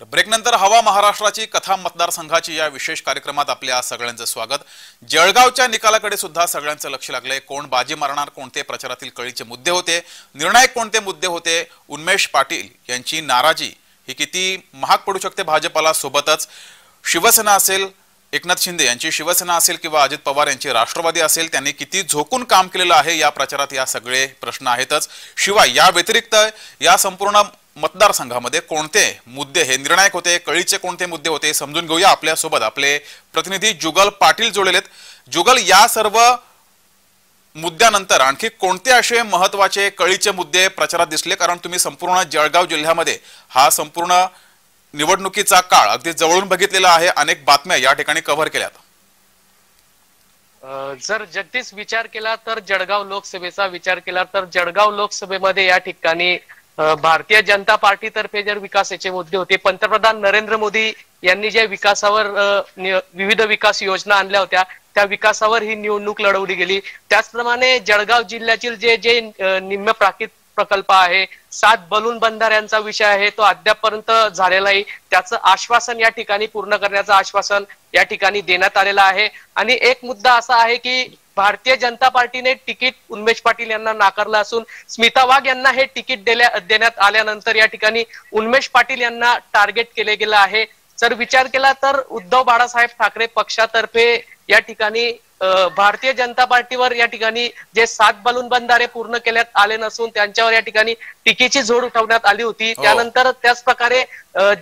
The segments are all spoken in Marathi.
ब्रेक नंतर हवा महाराष्ट्राची कथा मतदारसंघाची या विशेष कार्यक्रमात आपल्या सगळ्यांचं स्वागत। जळगावच्या निकालाकडे सुद्धा सगळ्यांचं लक्ष लागलंय। कोण बाजी मारणार, कोणते प्रचारातील कळीचे मुद्दे होते, निर्णायक कोणते मुद्दे होते, उन्मेष पाटील यांची नाराजी ही किती महाग पडू शकते भाजपला, सोबतच शिवसेना असेल, एकनाथ शिंदे यांची शिवसेना असेल किंवा अजित पवार यांची राष्ट्रवादी असेल, त्यांनी किती झोकून काम केलेलं आहे या प्रचारात, या सगळे प्रश्न आहेतच। शिवाय या व्यतिरिक्त या संपूर्ण मतदारसंघामध्ये कोणते मुद्दे हे निर्णायक होते, कळीचे कोणते मुद्दे होते समजून घेऊया। आपल्या सोबत आपले प्रतिनिधी जुगल पाटील जोडलेत। जुगल, या सर्व मुद्द्यानंतर आणखी कोणते असे महत्त्वाचे कळीचे मुद्दे प्रचारात दिसले? कारण तुम्ही संपूर्ण जळगाव जिल्ह्यामध्ये हा संपूर्ण निवडणुकीचा काळ अगदी जवळून बघितलेला आहे, अनेक बातम्या या ठिकाणी कव्हर केल्यात। जर जगदीश विचार केला तर जळगाव लोकसभेचा विचार केला तर जळगाव लोकसभेमध्ये या ठिकाणी भारतीय जनता पार्टीतर्फे जर विकासाचे मुद्दे होते, पंतप्रधान नरेंद्र मोदी यांनी जे विकासावर विविध विकास योजना आणल्या होत्या त्या विकासावर ही निवडणूक लढवली गेली। त्याचप्रमाणे जळगाव जिल्ह्यातील जे निम्न प्राकृत प्रकल्प आहे, 7 बलून बंधाऱ्यांचा विषय आहे, तो अद्यापर्यंत झालेला नाही। त्याचं आश्वासन या ठिकाणी पूर्ण करण्याचं आश्वासन या ठिकाणी देण्यात आलेलं आहे। आणि एक मुद्दा असा आहे की भारतीय जनता पार्टीने तिकीट उन्मेष पाटील यांना नाकारलं असून स्मिता वाघ यांना हे तिकीट देण्यात आल्यानंतर या ठिकाणी उन्मेष पाटील यांना टार्गेट केले गेलं आहे। जर विचार केला तर उद्धव बाळासाहेब ठाकरे पक्षातर्फे या ठिकाणी भारतीय जनता पार्टीवर या ठिकाणी जे 7 बलून बंधारे पूर्ण करण्यात आले नसून त्यांच्यावर या ठिकाणी टीकेची झोड उठवण्यात आली होती। त्यानंतर त्याच प्रकारे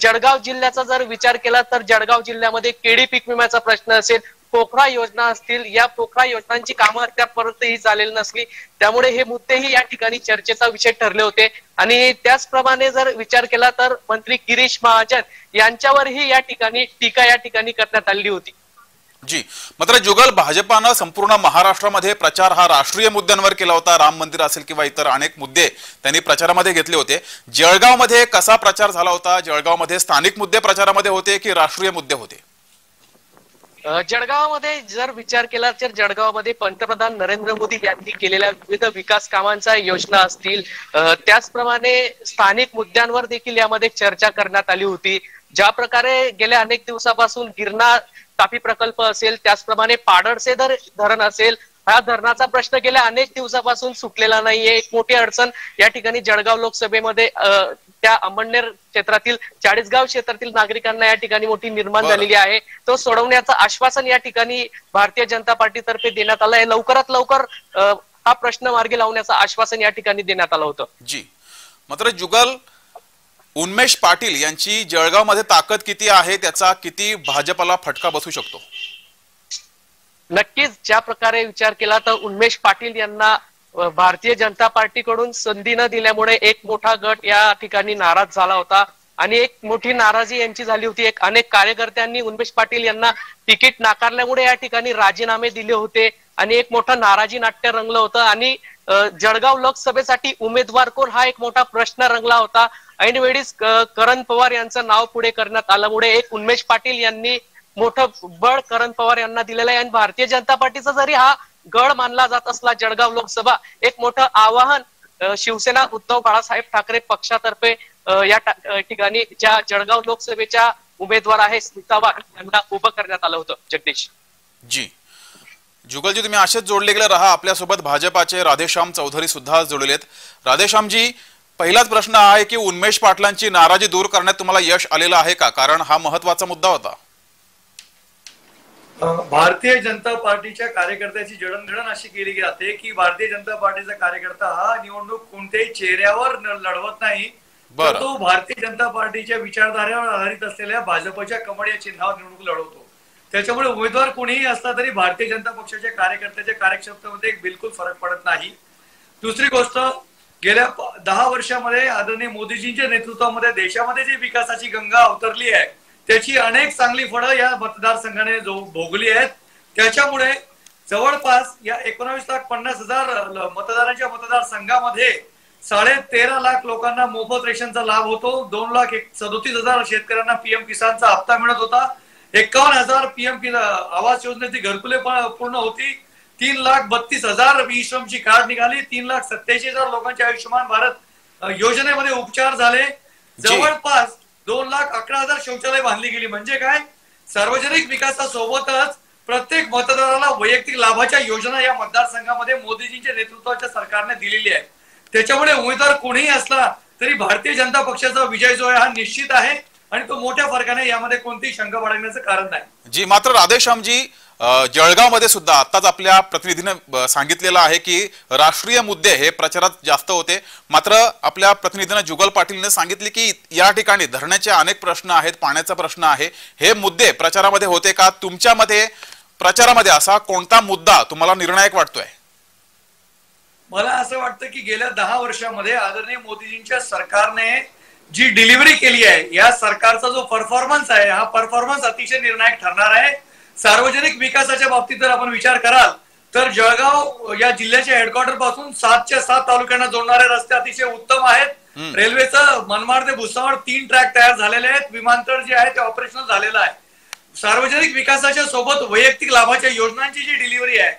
जळगाव जिल्ह्याचा जर विचार केला तर जळगाव जिल्ह्यामध्ये केळी पीक विम्याचा प्रश्न असेल, पोखरा योजना असतील, या पोखरा योजनांची कामं अद्यापर्यंतही झालेली नसली, त्यामुळे हे मुद्देही या ठिकाणी चर्चेचा विषय ठरले होते। आणि त्याचप्रमाणे जर विचार केला तर मंत्री गिरीश महाजन यांच्यावरही या ठिकाणी टीका या ठिकाणी करण्यात आली होती। जी, मात्र जुगल, भाजपानं संपूर्ण महाराष्ट्रामध्ये प्रचार हा राष्ट्रीय मुद्द्यांवर केला होता। राम मंदिर असेल किंवा इतर अनेक मुद्दे त्यांनी प्रचारामध्ये घेतले होते। जळगावमध्ये कसा प्रचार झाला होता? जळगावमध्ये स्थानिक मुद्दे प्रचारामध्ये होते की राष्ट्रीय मुद्दे होते? जळगावमध्ये जर विचार केला तर जळगावमध्ये पंतप्रधान नरेंद्र मोदी यांनी केलेल्या विविध विकास कामांच्या योजना असतील, त्याचप्रमाणे स्थानिक मुद्द्यांवर देखील यामध्ये चर्चा करण्यात आली होती। ज्या प्रकारे गेल्या अनेक दिवसापासून गिरणा तापी प्रकल्प असेल, त्याचप्रमाणे पाडळसे धरण असेल, हा धरणाचा प्रश्न गेल्या अनेक दिवसापासून सुटलेला नाहीये। एक मोठी अडचण या ठिकाणी जळगाव लोकसभेमध्ये त्या अंमळनेर क्षेत्रातील 40गाव क्षेत्रातील नागरिकांना या ठिकाणी मोठी निर्माण झालेली आहे। तो सोडवण्याचं आश्वासन या ठिकाणी भारतीय जनता पार्टीतर्फे देण्यात आलं आहे। लवकरात लवकर हा प्रश्न मार्गी लावण्याचं आश्वासन या ठिकाणी देण्यात आलं होतं। जी, मात्र जुगल, उन्मेष पाटील यांची जळगावमध्ये ताकद किती आहे, त्याचा किती भाजपला फटका बसू शकतो? नक्कीच ज्या प्रकारे विचार केला तर उन्मेष पाटील यांना भारतीय जनता पार्टीकडून संधी न दिल्यामुळे एक मोठा गट या ठिकाणी नाराज झाला होता आणि एक मोठी नाराजी यांची झाली होती। अनेक कार्यकर्त्यांनी उन्मेष पाटील यांना तिकीट नाकारल्यामुळे या ठिकाणी राजीनामे दिले होते आणि एक मोठं नाराजी नाट्य रंगलं होतं। आणि जळगाव लोकसभेसाठी उमेदवार कोण हा एक मोठा प्रश्न रंगला होता। ऐनवेळीच करण पवार यांचं नाव पुढे करण्यात आल्यामुळे एक उन्मेष पाटील यांनी मोठं बळ करण पवार यांना दिलेलं आहे। आणि भारतीय जनता पार्टीचा जरी हा गड मानला जात असला जळगाव लोकसभा, एक मोठं आवाहन शिवसेना उद्धव बाळासाहेब ठाकरे पक्षातर्फे या ठिकाणी ज्या जळगाव लोकसभेच्या उमेदवार आहे स्मिता वाघ यांना उभं करण्यात आलं होतं। जगदीश जी, जुगलजी, तुम्ही असेच जोडले गेले राहा। आपल्यासोबत भाजपाचे राधेश्याम चौधरी सुद्धा जोडलेत। राधेश्यामजी, पहिलाच प्रश्न आहे की उन्मेष पाटलांची नाराजी दूर करण्यात तुम्हाला यश आलेलं आहे का? कारण हा महत्वाचा मुद्दा होता। भारतीय जनता पार्टीच्या कार्यकर्त्याची जडणघडण अशी केली जाते की भारतीय जनता पार्टीचा कार्यकर्ता हा निवडणूक कोणत्याही चेहऱ्यावर लढवत नाही, तर तो भारतीय जनता पार्टीच्या विचारधारेवर आधारित असलेल्या भाजपच्या कमळ या चिन्हावर निवडणूक लढवतो। त्याच्यामुळे उमेदवार कोणीही असला तरी भारतीय जनता पक्षाच्या कार्यकर्त्याच्या कार्यक्षमतेमध्ये बिलकुल फरक पडत नाही। दुसरी गोष्ट, गेल्या 10 वर्षामध्ये आदरणीय मोदीजींच्या नेतृत्वामध्ये देशामध्ये जी विकासाची गंगा अवतरली आहे त्याची अनेक चांगली फळं या मतदारसंघाने भोगली आहेत। त्याच्यामुळे जवळपास या 19,50,000 मतदारांच्या मतदारसंघामध्ये 13.5 लाख लोकांना मोफत रेशनचा लाभ होतो। 2,37,000 शेतकऱ्यांना पीएम किसानचा हप्ता मिळत होता। 51,000 पीएम आवास योजनेची घरकुले पूर्ण होती। 3,32,000 ई श्रमची कार्ड निघाली। 3,87,000 लोकांचे आयुष्यमान भारत योजनेमध्ये उपचार झाले। जवळपास 2,11,000 शौचालय बांधली गेली. म्हणजे काय, सार्वजनिक विकासासोबतच प्रत्येक मतदाराला वैयक्तिक लाभाच्या योजना या मतदारसंघामध्ये मोदीजींच्या नेतृत्वाच्या सरकारने दिलेली आहे. त्याच्यामुळे उमेदवार कोणीही असला तरी भारतीय जनता पक्षाचा विजय जो आहे हा निश्चित आहे आणि तो मोठ्या फरकाने, यामध्ये कोणतीही शंका बाळगण्याचं कारण नाही. जी, मात्र राधेश्यामजी, जळगावमध्ये सुद्धा आताच आपल्या प्रतिनिधीनं सांगितलेलं आहे की राष्ट्रीय मुद्दे हे प्रचारात जास्त होते. मात्र आपल्या प्रतिनिधीनं जुगल पाटीलने सांगितले की या ठिकाणी धरण्याचे अनेक प्रश्न आहेत, पाण्याचा प्रश्न आहे, हे मुद्दे प्रचारामध्ये होते का? तुमच्या मते प्रचारामध्ये असा कोणता मुद्दा तुम्हाला निर्णायक वाटतोय? मला असं वाटतं की गेल्या 10 वर्षामध्ये आदरणीय मोदीजींच्या सरकारने जी डिलिव्हरी केली आहे, या सरकारचा जो परफॉर्मन्स आहे, हा परफॉर्मन्स अतिशय निर्णायक ठरणार आहे. सार्वजनिक विकासाच्या बाबतीत जर आपण विचार कराल तर जळगाव या जिल्ह्याच्या हेडक्वार्टर पासून 7च्या 7 तालुक्यांना जोडणारे रस्ते अतिशय उत्तम आहेत. रेल्वेचं मनमाड ते भुसावळ 3 ट्रॅक तयार झालेले आहेत. विमानतळ जे आहे ते ऑपरेशनल झालेलं आहे. सार्वजनिक विकासाच्या सोबत वैयक्तिक लाभाच्या योजनांची जी डिलिव्हरी आहे,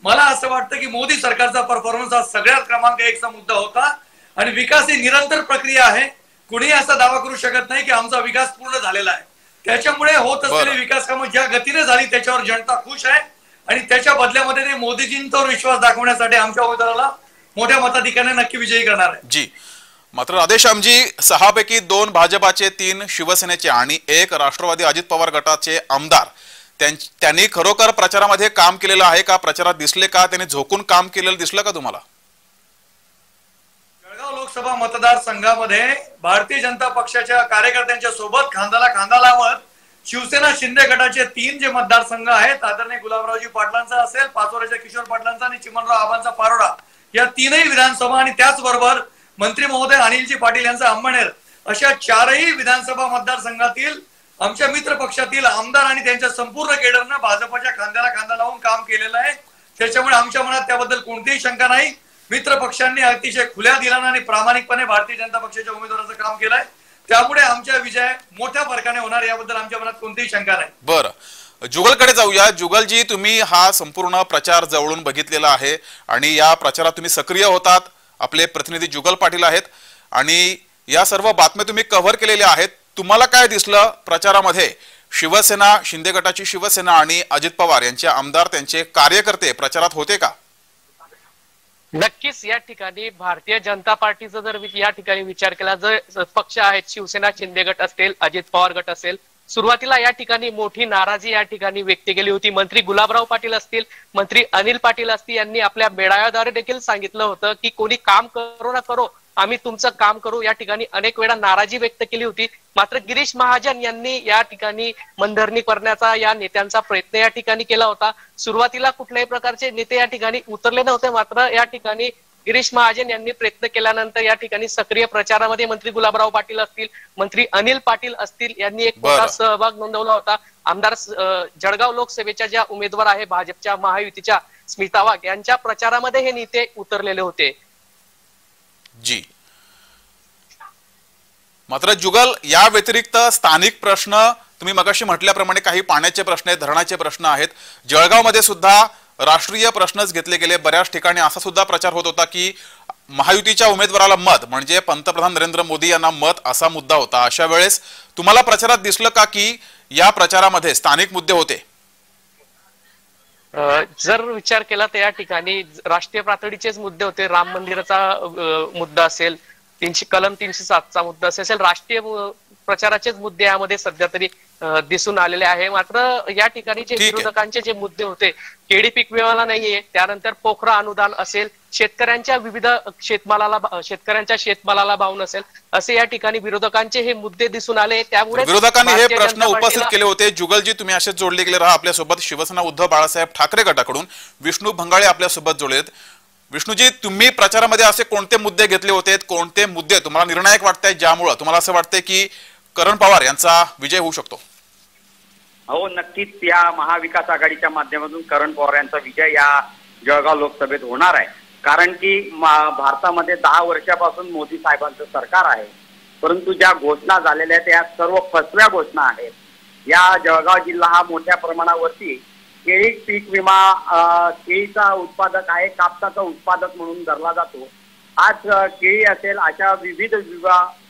मला असं वाटतं की मोदी सरकारचा परफॉर्मन्स हा सगळ्यात क्रमांक 1चा मुद्दा होता. आणि विकास ही निरंतर प्रक्रिया आहे. कुणीही असा दावा करू शकत नाही की आमचा विकास पूर्ण झालेला आहे. त्याच्यामुळे होत असलेली विकास कामं ज्या गतीने झाली त्याच्यावर जनता खुश आहे आणि त्याच्या बदल्यामध्ये ते मोदीजींवर विश्वास दाखवण्यासाठी आमच्या उमेदवाराला मोठ्या मताधिक्याने नक्की विजयी करणार आहे. जी, मात्र राधेश्यामजी, 6 पैकी 2 भाजपाचे, 3 शिवसेनेचे आणि 1 राष्ट्रवादी अजित पवार गटाचे आमदार त्यांनी खरोखर प्रचारामध्ये काम केलेलं आहे का? प्रचारात दिसले का? त्यांनी झोकून काम केलेलं दिसलं का तुम्हाला? जळगाव लोकसभा मतदारसंघामध्ये भारतीय जनता पक्षाच्या कार्यकर्त्यांच्या सोबत खांद्याला खांदा लावत शिवसेना शिंदे गटाचे 3 जे मतदारसंघ आहेत, आदरणीय गुलाबरावजी पाटलांचा असेल, पाचोऱ्याच्या किशोर पाटलांचा आणि चिमणराव आबांचा पारोडा, या 3ही विधानसभा आणि त्याचबरोबर मंत्री महोदय अनिलजी पाटील यांचा अंमळनेर, अशा 4ही विधानसभा मतदारसंघातील आमच्या मित्र पक्षातील आमदार आणि त्यांच्या संपूर्ण केडरनं भाजपच्या खांद्याला खांदा लावून काम केलेलं आहे. त्याच्यामुळे आमच्या मनात त्याबद्दल कोणतीही शंका नाही. मित्र पक्षांनी अतिशय खुल्या दिलानं आणि प्रामाणिकपणे भारतीय जनता पक्षाच्या उमेदवाराचं काम केलंय. त्यामुळे आमच्या विजय मोठ्या फरकाने होणार, याबद्दल आमच्या मनात कोणतीही शंका नाही. बरं, जुगलकडे जाऊया. जुगलजी, तुम्ही हा संपूर्ण प्रचार जवळून बघितलेला आहे आणि या प्रचारात तुम्ही सक्रिय होतात. आपले प्रतिनिधी जुगल पाटील आहेत आणि या सर्व बातम्या तुम्ही कव्हर केलेल्या आहेत. तुम्हाला काय दिसलं प्रचारामध्ये? शिवसेना, शिंदे गटाची शिवसेना आणि अजित पवार यांचे आमदार, त्यांचे कार्यकर्ते प्रचारात होते का? नक्कीच या ठिकाणी भारतीय जनता पार्टीचा जर या ठिकाणी विचार केला, जर पक्ष आहेत शिवसेना शिंदे गट असेल, अजित पवार गट असेल, सुरुवातीला या ठिकाणी मोठी नाराजी या ठिकाणी व्यक्त केली होती. मंत्री गुलाबराव पाटील असतील, मंत्री अनिल पाटील असतील, यांनी आपल्या मेळाव्याद्वारे देखील सांगितलं होतं की कोणी काम करो ना करो, आम्ही तुमचं काम करू. या ठिकाणी अनेक वेळा नाराजी व्यक्त केली होती. मात्र गिरीश महाजन यांनी या ठिकाणी मनधरणी करण्याचा या नेत्यांचा प्रयत्न या ठिकाणी केला होता. सुरुवातीला कुठल्याही प्रकारचे नेते या ठिकाणी उतरले नव्हते. मात्र या ठिकाणी गिरीश महाजन यांनी प्रयत्न केल्यानंतर या ठिकाणी सक्रिय प्रचारामध्ये मंत्री गुलाबराव पाटील असतील, मंत्री अनिल पाटील असतील, यांनी एक मोठा सहभाग नोंदवला होता. आमदार जळगाव लोकसभेच्या ज्या उमेदवार आहे भाजपच्या महायुतीच्या स्मिता वाघ यांच्या प्रचारामध्ये हे नेते उतरलेले होते. जी, मात्र जुगल, या व्यतिरिक्त स्थानिक प्रश्न तुम्ही मगाशी म्हटल्याप्रमाणे काही पाण्याचे प्रश्न आहेत, धरणाचे प्रश्न आहेत. जळगावमध्ये सुद्धा राष्ट्रीय प्रश्नच घेतले गेले. बऱ्याच ठिकाणी असा सुद्धा प्रचार होत होता की महायुतीच्या उमेदवाराला मत म्हणजे पंतप्रधान नरेंद्र मोदी यांना मत, असा मुद्दा होता. अशा वेळेस तुम्हाला प्रचारात दिसलं का की या प्रचारामध्ये स्थानिक मुद्दे होते? जर विचार केला तर या ठिकाणी राष्ट्रीय पातळीचेच मुद्दे होते. राम मंदिराचा मुद्दा असेल, कलम 307चा मुद्दा असेल, राष्ट्रीय प्रचाराचेच मुद्दे यामध्ये सध्या तरी दिसून आलेले आहे. मात्र या ठिकाणी जे विरोधकांचे जे मुद्दे होते, केडी पीक विमा नाहीये, त्यानंतर पोखरा अनुदान असेल, शेतकऱ्यांच्या विविध शेतकऱ्यांच्या शेतमालाला भाव नसेल, असे या ठिकाणी विरोधकांचे हे मुद्दे दिसून आले. त्यामुळे विरोधकांनी हे प्रश्न उपस्थित केले होते. जुगलजी, तुम्ही असेच जोडले गेले राहा आपल्यासोबत. शिवसेना उद्धव बाळासाहेब ठाकरे गटाकडून विष्णू भंगाळे आपल्यासोबत जोडलेत. विष्णूजी, तुम्ही प्रचारामध्ये असे कोणते मुद्दे घेतले होते, कोणते मुद्दे तुम्हाला निर्णायक वाटतायत ज्यामुळे तुम्हाला असं वाटतंय की करण पवार यांचा विजय होऊ शकतो? हो, नक्कीच या महाविकास आघाडीच्या माध्यमातून करण पवार यांचा विजय या जळगाव लोकसभेत होणार आहे. कारण की भारतामध्ये 10 वर्षापासून मोदी साहेबांचं सरकार आहे, परंतु ज्या घोषणा झालेल्या त्या सर्व फसव्या घोषणा आहेत. या जळगाव जिल्हा हा मोठ्या प्रमाणावरती केळी पीक विमा, केळीचा उत्पादक आहे, कापसाचा उत्पादक म्हणून धरला जातो. आज केळी असेल, अशा विविध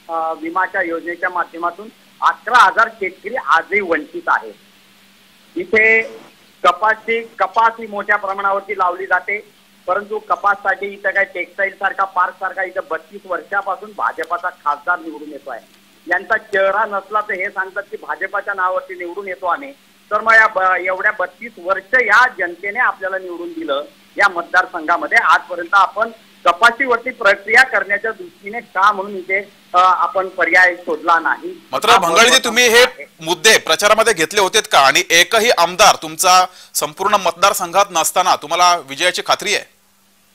विमाच्या योजनेच्या माध्यमातून 11,000 शेतकरी आजही वंचित आहेत. इथे कपास ही मोठ्या प्रमाणावरती लावली जाते, परंतु कपाससाठी इथं काय टेक्सटाईल सारखा पार्क सारखा इथं 32 वर्षापासून भाजपाचा खासदार निवडून येतो आहे. यांचा चेहरा नसला तर हे सांगतात की भाजपाच्या नावावरती निवडून येतो आम्ही. तर मग एवढ्या 32 वर्ष या जनतेने आपल्याला निवडून दिलं. या मतदारसंघामध्ये आजपर्यंत आपण कपाशीवरती प्रक्रिया करण्याच्या दृष्टीने का म्हणून इथे आपण पर्याय शोधला नाही. मात्र भंगाळजी, तुम्ही हे मुद्दे प्रचारामध्ये घेतले होतेत का? आणि एकही आमदार तुमचा संपूर्ण मतदारसंघात नसताना तुम्हाला विजयाची खात्री आहे?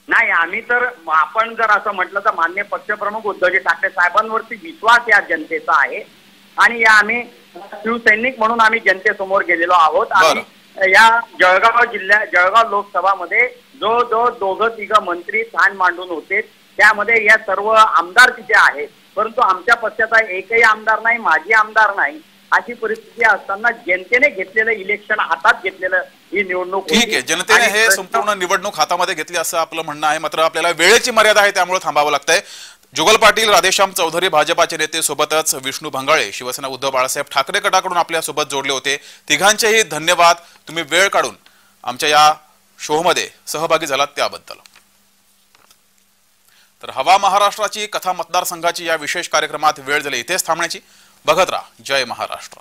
नाही, आम्ही तर आपण जर असं म्हटलं तर माननीय पक्षप्रमुख उद्धवजी ठाकरे साहेबांवरती विश्वास या जनतेचा आहे आणि या आम्ही शिवसैनिक म्हणून आम्ही जनतेसमोर गेलेलो आहोत. आम्ही या जळगाव लोकसभामध्ये जो दोघं तिघं मंत्री स्थान मांडून होते त्यामध्ये या सर्व आमदार तिथे आहेत, परंतु आमच्या पक्षाचा एकही आमदार नाही, माजी आमदार नाही. अशी परिस्थिती असताना जनतेने घेतलेलं इलेक्शन हातात घेतलेलं ही निवडणूक ठीक आहे, जनतेने हे संपूर्ण निवडणूक हातामध्ये घेतली असं आपलं म्हणणं आहे. मात्र आपल्याला वेळेची मर्यादा आहे, त्यामुळे थांबावं लागतंय. जुगल पाटील, राधेश्याम चौधरी भाजपाचे नेते, सोबतच विष्णू भंगाळे शिवसेना उद्धव बाळासाहेब ठाकरे गटाकडून आपल्या सोबत जोडले होते. तिघांचेही धन्यवाद, तुम्ही वेळ काढून आमच्या या शोमध्ये सहभागी झालात त्याबद्दल. तर हवा महाराष्ट्राची कथा मतदारसंघाची या विशेष कार्यक्रमात वेळ झाली इथेच थांबण्याची. बघत राहा जय महाराष्ट्र.